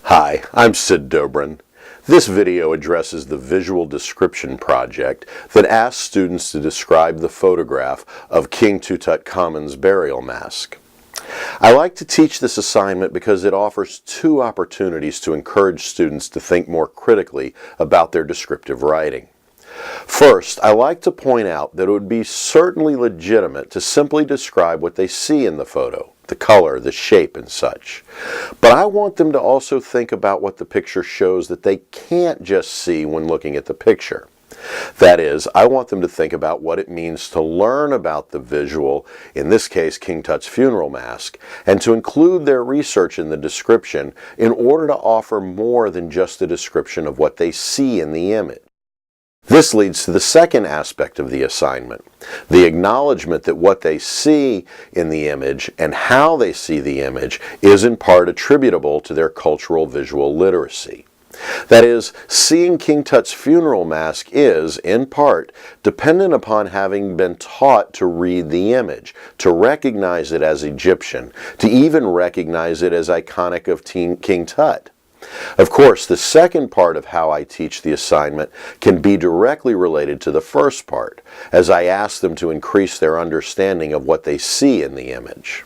Hi, I'm Sid Dobrin. This video addresses the visual description project that asks students to describe the photograph of King Tutankhamun's burial mask. I like to teach this assignment because it offers two opportunities to encourage students to think more critically about their descriptive writing. First, I like to point out that it would be certainly legitimate to simply describe what they see in the photo, the color, the shape, and such. But I want them to also think about what the picture shows that they can't just see when looking at the picture. That is, I want them to think about what it means to learn about the visual, in this case King Tut's funeral mask, and to include their research in the description in order to offer more than just a description of what they see in the image. This leads to the second aspect of the assignment, the acknowledgement that what they see in the image and how they see the image is in part attributable to their cultural visual literacy. That is, seeing King Tut's funeral mask is, in part, dependent upon having been taught to read the image, to recognize it as Egyptian, to even recognize it as iconic of King Tut. Of course, the second part of how I teach the assignment can be directly related to the first part, as I ask them to increase their understanding of what they see in the image.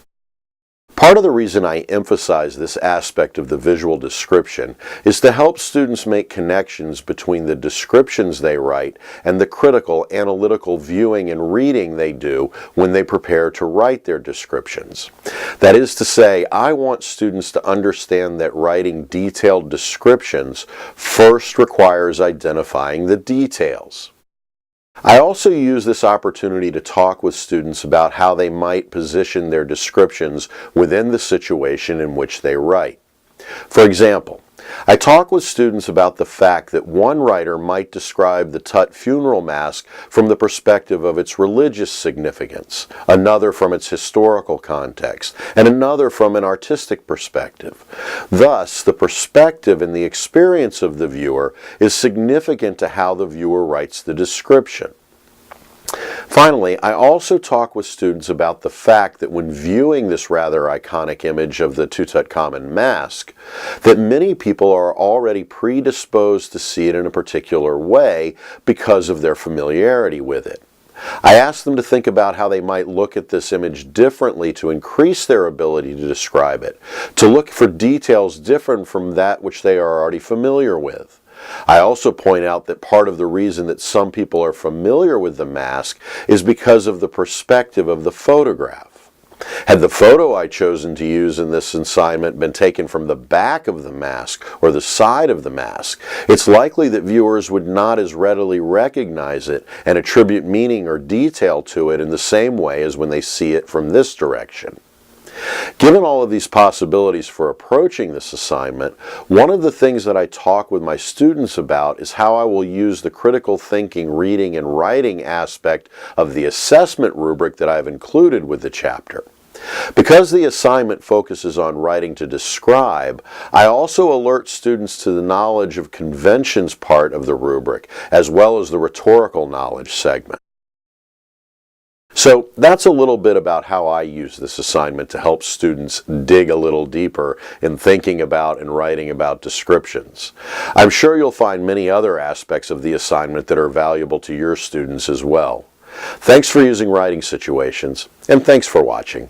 Part of the reason I emphasize this aspect of the visual description is to help students make connections between the descriptions they write and the critical, analytical viewing and reading they do when they prepare to write their descriptions. That is to say, I want students to understand that writing detailed descriptions first requires identifying the details. I also use this opportunity to talk with students about how they might position their descriptions within the situation in which they write. For example, I talk with students about the fact that one writer might describe the Tut funeral mask from the perspective of its religious significance, another from its historical context, and another from an artistic perspective. Thus, the perspective and the experience of the viewer is significant to how the viewer writes the description. Finally, I also talk with students about the fact that when viewing this rather iconic image of the Tutankhamun mask, that many people are already predisposed to see it in a particular way because of their familiarity with it. I ask them to think about how they might look at this image differently to increase their ability to describe it, to look for details different from that which they are already familiar with. I also point out that part of the reason that some people are familiar with the mask is because of the perspective of the photograph. Had the photo I chosen to use in this assignment been taken from the back of the mask or the side of the mask, it's likely that viewers would not as readily recognize it and attribute meaning or detail to it in the same way as when they see it from this direction. Given all of these possibilities for approaching this assignment, one of the things that I talk with my students about is how I will use the critical thinking, reading, and writing aspect of the assessment rubric that I've included with the chapter. Because the assignment focuses on writing to describe, I also alert students to the knowledge of conventions part of the rubric, as well as the rhetorical knowledge segment. So that's a little bit about how I use this assignment to help students dig a little deeper in thinking about and writing about descriptions. I'm sure you'll find many other aspects of the assignment that are valuable to your students as well. Thanks for using writing situations, and thanks for watching.